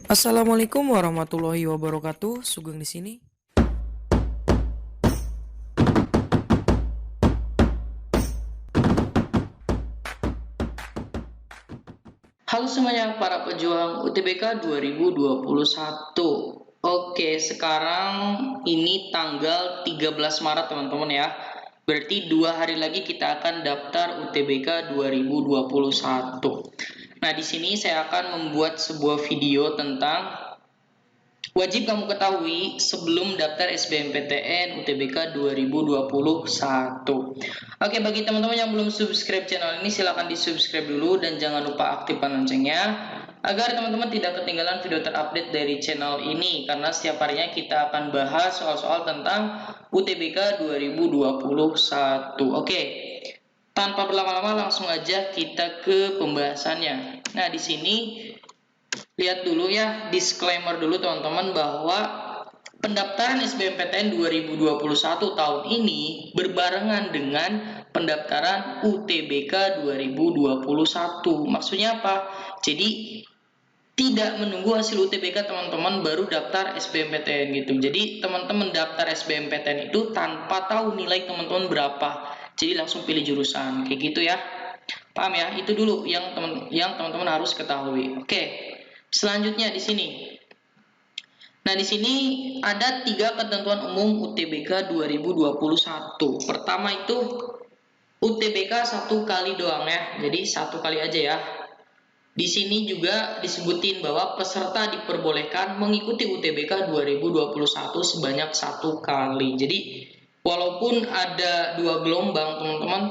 Assalamualaikum warahmatullahi wabarakatuh. Sugeng di sini. Halo semuanya para pejuang UTBK 2021. Oke, sekarang ini tanggal 13 Maret teman-teman ya. Berarti 2 hari lagi kita akan daftar UTBK 2021. Nah, di sini saya akan membuat sebuah video tentang wajib kamu ketahui sebelum daftar SBMPTN UTBK 2021. Oke, bagi teman-teman yang belum subscribe channel ini, silahkan di-subscribe dulu dan jangan lupa aktifkan loncengnya agar teman-teman tidak ketinggalan video terupdate dari channel ini, karena setiap harinya kita akan bahas soal-soal tentang UTBK 2021. Oke, tanpa berlama-lama langsung aja kita ke pembahasannya. Nah, di sini lihat dulu ya, disclaimer dulu teman-teman, bahwa pendaftaran SBMPTN 2021 tahun ini berbarengan dengan pendaftaran UTBK 2021. Maksudnya apa? Jadi tidak menunggu hasil UTBK teman-teman baru daftar SBMPTN gitu. Jadi teman-teman daftar SBMPTN itu tanpa tahu nilai teman-teman berapa. Jadi langsung pilih jurusan kayak gitu ya. Paham ya? Itu dulu yang teman-teman harus ketahui. Oke. Selanjutnya di sini. Nah, di sini ada 3 ketentuan umum UTBK 2021. Pertama itu UTBK 1 kali doang ya. Jadi 1 kali aja ya. Di sini juga disebutin bahwa peserta diperbolehkan mengikuti UTBK 2021 sebanyak 1 kali. Jadi walaupun ada 2 gelombang, teman-teman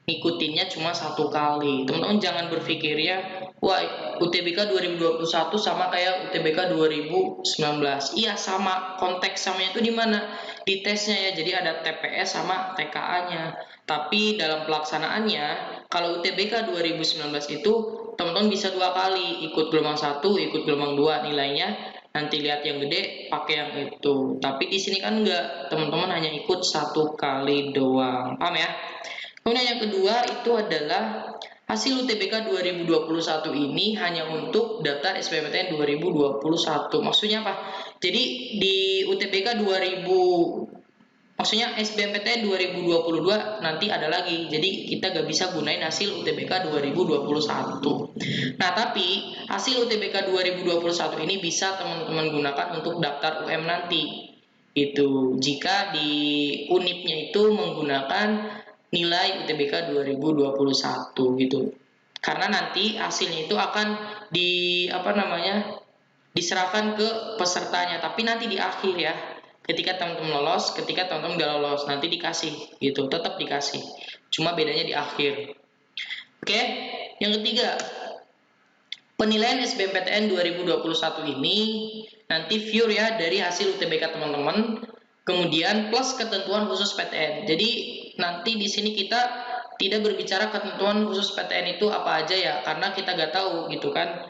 ngikutinnya cuma 1 kali. Teman-teman jangan berpikirnya, wah UTBK 2021 sama kayak UTBK 2019. Iya sama, konteks samanya itu di mana? Di tesnya ya. Jadi ada TPS sama TKA-nya. Tapi dalam pelaksanaannya, kalau UTBK 2019 itu teman-teman bisa 2 kali, ikut gelombang 1, ikut gelombang 2 nilainya. Nanti lihat yang gede, pakai yang itu. Tapi di sini kan enggak, teman-teman hanya ikut 1 kali doang. Paham ya? Kemudian yang kedua itu adalah hasil UTBK 2021 ini hanya untuk daftar SBMPTN 2021. Maksudnya apa? Jadi di UTBK 2000, maksudnya SBMPTN 2022 nanti ada lagi. Jadi kita gak bisa gunain hasil UTBK 2021. Nah, tapi hasil UTBK 2021 ini bisa teman-teman gunakan untuk daftar UM nanti. Itu jika di unipnya itu menggunakan nilai UTBK 2021 gitu. Karena nanti hasilnya itu akan diserahkan ke pesertanya, tapi nanti di akhir ya. Ketika teman-teman lolos, ketika teman-teman nggak lolos, nanti dikasih gitu, tetap dikasih. Cuma bedanya di akhir. Oke, yang ketiga, penilaian SBMPTN 2021 ini nanti view ya dari hasil UTBK teman-teman, kemudian plus ketentuan khusus PTN. Jadi nanti di sini kita tidak berbicara ketentuan khusus PTN itu apa aja ya, karena kita nggak tahu gitu kan.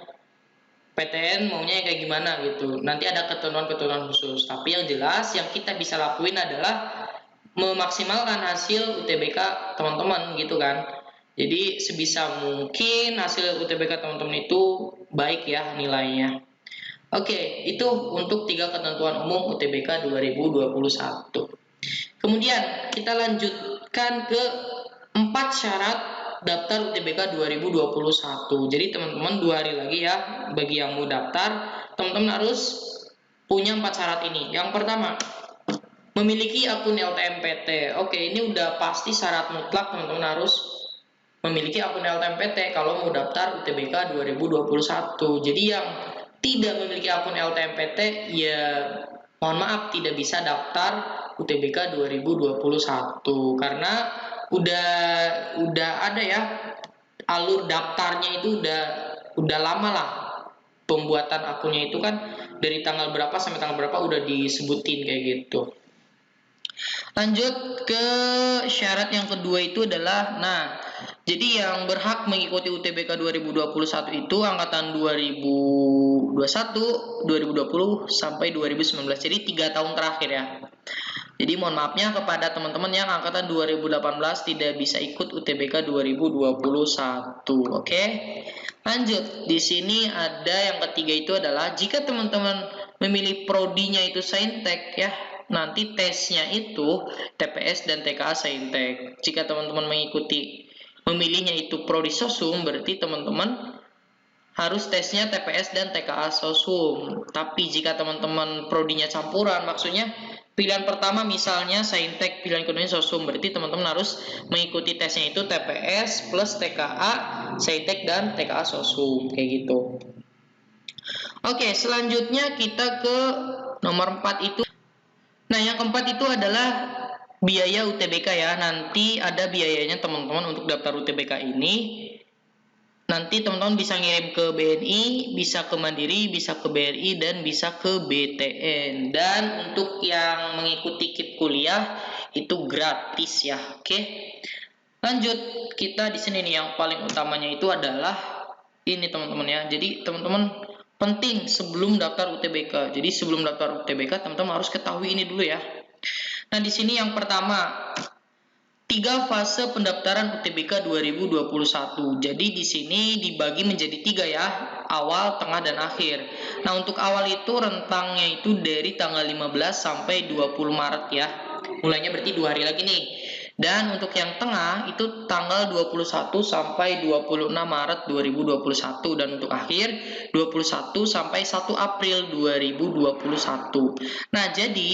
PTN maunya kayak gimana gitu. Nanti ada ketentuan-ketentuan khusus. Tapi yang jelas yang kita bisa lakuin adalah memaksimalkan hasil UTBK teman-teman gitu kan. Jadi sebisa mungkin hasil UTBK teman-teman itu baik ya nilainya. Oke, itu untuk 3 ketentuan umum UTBK 2021. Kemudian kita lanjutkan ke 4 syarat daftar UTBK 2021. Jadi teman-teman 2 hari lagi ya, bagi yang mau daftar, teman-teman harus punya 4 syarat ini. Yang pertama, memiliki akun LTMPT. Oke, ini udah pasti syarat mutlak, teman-teman harus memiliki akun LTMPT kalau mau daftar UTBK 2021. Jadi yang tidak memiliki akun LTMPT ya mohon maaf tidak bisa daftar UTBK 2021 karena udah ada ya alur daftarnya itu udah lama lah, pembuatan akunnya itu kan dari tanggal berapa sampai tanggal berapa udah disebutin kayak gitu. Lanjut ke syarat yang kedua itu adalah, nah, jadi yang berhak mengikuti UTBK 2021 itu angkatan 2021, 2020 sampai 2019. Jadi 3 tahun terakhir ya. Jadi mohon maafnya kepada teman-teman yang angkatan 2018 tidak bisa ikut UTBK 2021. Oke. Lanjut. Di sini ada yang ketiga itu adalah jika teman-teman memilih prodinya itu Saintek ya, nanti tesnya itu TPS dan TKA Saintek. Jika teman-teman memilihnya itu prodi Sosum, berarti teman-teman harus tesnya TPS dan TKA Sosum. Tapi jika teman-teman prodinya campuran, maksudnya pilihan pertama misalnya Saintek, pilihan keduanya Sosum, berarti teman-teman harus mengikuti tesnya itu TPS plus TKA Saintek dan TKA Sosum, kayak gitu. Oke, selanjutnya kita ke nomor 4 itu. Nah, yang keempat itu adalah biaya UTBK ya. Nanti ada biayanya teman-teman untuk daftar UTBK ini. Nanti teman-teman bisa ngirim ke BNI, bisa ke Mandiri, bisa ke BRI, dan bisa ke BTN. Dan untuk yang mengikuti KIP kuliah itu gratis ya. Oke. Lanjut, kita di sini nih yang paling utamanya itu adalah ini teman-teman ya. Jadi teman-teman penting sebelum daftar UTBK. Jadi sebelum daftar UTBK teman-teman harus ketahui ini dulu ya. Nah, di sini yang pertama 3 fase pendaftaran UTBK 2021. Jadi di sini dibagi menjadi 3 ya, awal, tengah, dan akhir. Nah, untuk awal itu rentangnya itu dari tanggal 15 sampai 20 Maret ya. Mulainya berarti 2 hari lagi nih. Dan untuk yang tengah itu tanggal 21 sampai 26 Maret 2021 dan untuk akhir 21 sampai 1 April 2021. Nah, jadi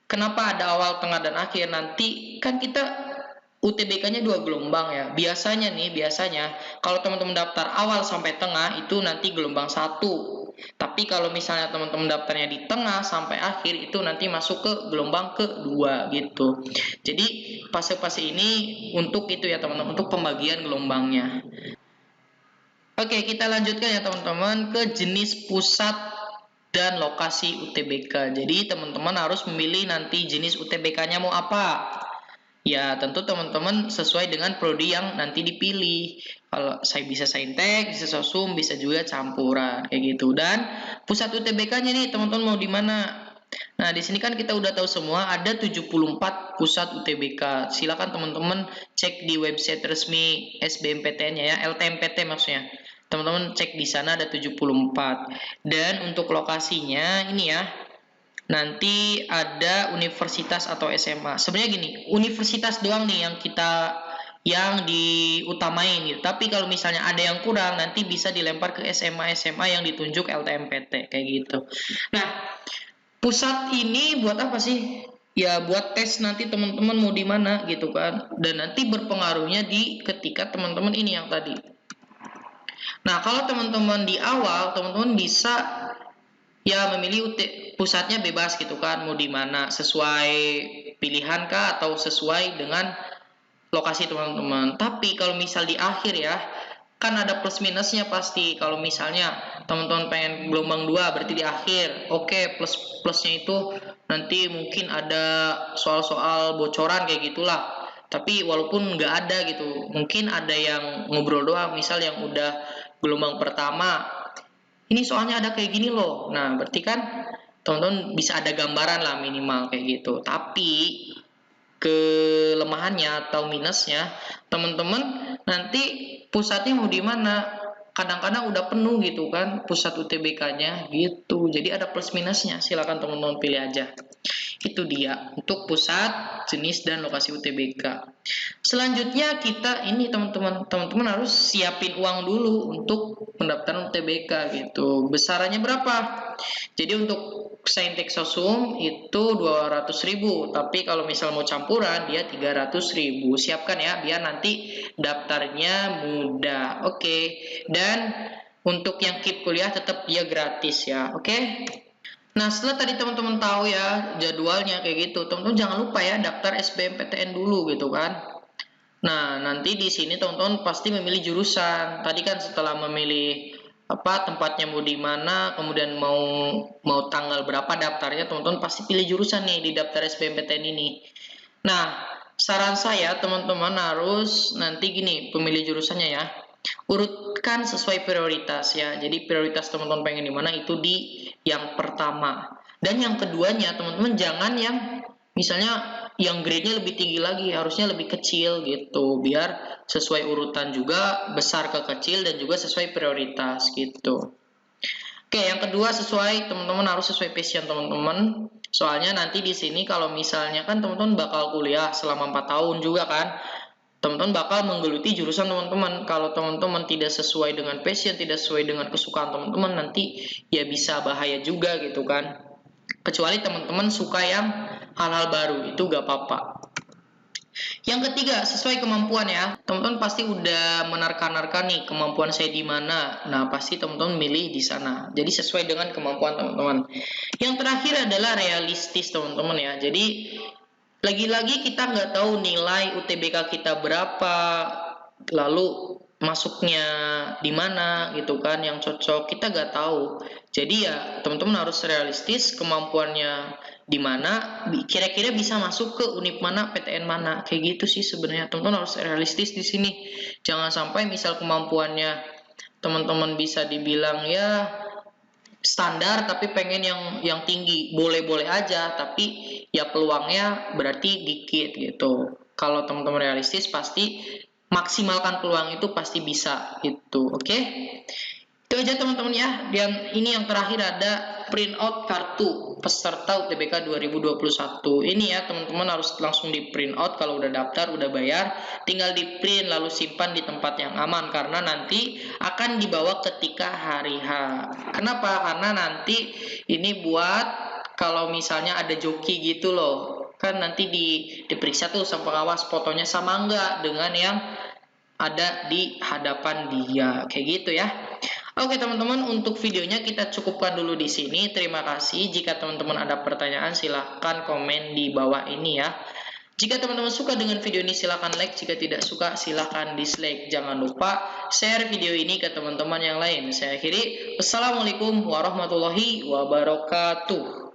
kenapa ada awal, tengah, dan akhir? Nanti kan kita UTBK-nya 2 gelombang ya. Biasanya kalau teman-teman daftar awal sampai tengah itu nanti gelombang 1. Tapi kalau misalnya teman-teman daftarnya di tengah sampai akhir itu nanti masuk ke gelombang kedua gitu. Jadi fase-fase ini untuk itu ya teman-teman, untuk pembagian gelombangnya. Oke, kita lanjutkan ya teman-teman ke jenis pusat dan lokasi UTBK. Jadi teman-teman harus memilih nanti jenis UTBK-nya mau apa. Ya, tentu teman-teman sesuai dengan prodi yang nanti dipilih. Kalau saya bisa Saintek, bisa Sosum, bisa juga campuran kayak gitu. Dan pusat UTBK-nya nih teman-teman mau di mana? Nah, di sini kan kita udah tahu semua ada 74 pusat UTBK. Silakan teman-teman cek di website resmi SBMPTN-nya ya, LTMPT maksudnya. Teman-teman cek di sana ada 74. Dan untuk lokasinya ini ya, nanti ada universitas atau SMA. Sebenarnya gini, universitas doang nih yang diutamain gitu. Tapi kalau misalnya ada yang kurang, nanti bisa dilempar ke SMA yang ditunjuk LTMPT kayak gitu. Nah, pusat ini buat apa sih? Ya buat tes nanti teman-teman mau di mana gitu kan. Dan nanti berpengaruhnya di ketika teman-teman ini yang tadi. Nah, kalau teman-teman di awal, teman-teman bisa ya memilih pusatnya bebas gitu kan, mau di mana, sesuai pilihan kah atau sesuai dengan lokasi teman-teman. Tapi kalau misal di akhir ya, kan ada plus minusnya pasti. Kalau misalnya teman-teman pengen gelombang 2 berarti di akhir. Oke, plusnya itu nanti mungkin ada soal-soal bocoran kayak gitulah. Tapi walaupun nggak ada gitu, mungkin ada yang ngobrol doang, misal yang udah gelombang pertama ini soalnya ada kayak gini loh. Nah, berarti kan teman-teman bisa ada gambaran lah minimal kayak gitu. Tapi kelemahannya atau minusnya, teman-teman nanti pusatnya mau di mana? Kadang-kadang udah penuh gitu kan pusat UTBK-nya gitu. Jadi ada plus minusnya. Silakan teman-teman pilih aja. Itu dia untuk pusat, jenis, dan lokasi UTBK. Selanjutnya kita ini teman-teman harus siapin uang dulu untuk pendaftaran UTBK gitu. Besarannya berapa? Jadi untuk Saintek Sosum itu 200.000, tapi kalau misal mau campuran dia 300.000. Siapkan ya biar nanti daftarnya mudah. Oke. Dan untuk yang KIP kuliah tetap dia gratis ya. Oke. Nah, setelah tadi teman-teman tahu ya jadwalnya kayak gitu, teman-teman jangan lupa ya daftar SBMPTN dulu gitu kan. Nah, nanti di sini teman-teman pasti memilih jurusan. Tadi kan setelah memilih tempatnya mau di mana, kemudian mau tanggal berapa daftarnya, teman-teman pasti pilih jurusan nih di daftar SBMPTN ini. Nah, saran saya teman-teman harus nanti gini pemilih jurusannya ya. Urutkan sesuai prioritas ya. Jadi prioritas teman-teman pengen di mana itu di yang pertama. Dan yang keduanya teman-teman jangan yang Misalnya yang grade-nya lebih tinggi lagi, harusnya lebih kecil gitu, biar sesuai urutan juga, besar ke kecil dan juga sesuai prioritas gitu. Oke, yang kedua teman-teman harus sesuai passion teman-teman. Soalnya nanti di sini kalau misalnya kan teman-teman bakal kuliah selama 4 tahun juga kan. Teman-teman bakal menggeluti jurusan teman-teman. Kalau teman-teman tidak sesuai dengan passion, tidak sesuai dengan kesukaan teman-teman, nanti ya bisa bahaya juga gitu kan. Kecuali teman-teman suka yang hal-hal baru, itu gak apa-apa. Yang ketiga, sesuai kemampuan ya. Teman-teman pasti udah menerka-nerka nih kemampuan saya di mana. Nah, pasti teman-teman milih di sana. Jadi sesuai dengan kemampuan teman-teman. Yang terakhir adalah realistis teman-teman ya. Jadi lagi-lagi kita nggak tahu nilai UTBK kita berapa, lalu masuknya di mana gitu kan yang cocok, kita nggak tahu. Jadi ya teman-teman harus realistis kemampuannya di mana, kira-kira bisa masuk ke univ mana, PTN mana, kayak gitu sih sebenarnya. Teman-teman harus realistis di sini. Jangan sampai misal kemampuannya teman-teman bisa dibilang ya standar tapi pengen yang tinggi, boleh-boleh aja tapi ya peluangnya berarti dikit gitu. Kalau teman-teman realistis pasti maksimalkan peluang itu pasti bisa gitu. Oke, itu aja teman-teman ya. Dan ini yang terakhir ada print out kartu peserta UTBK 2021. Ini ya teman-teman harus langsung di print out kalau udah daftar, udah bayar, tinggal di print lalu simpan di tempat yang aman karena nanti akan dibawa ketika hari H. Kenapa? Karena nanti ini buat kalau misalnya ada joki gitu loh. Kan nanti diperiksa tuh sama pengawas fotonya sama enggak dengan yang ada di hadapan dia. Kayak gitu ya. Oke teman-teman, untuk videonya kita cukupkan dulu di sini. Terima kasih. Jika teman-teman ada pertanyaan silahkan komen di bawah ini ya. Jika teman-teman suka dengan video ini silahkan like. Jika tidak suka silahkan dislike. Jangan lupa share video ini ke teman-teman yang lain. Saya akhiri. Wassalamualaikum warahmatullahi wabarakatuh.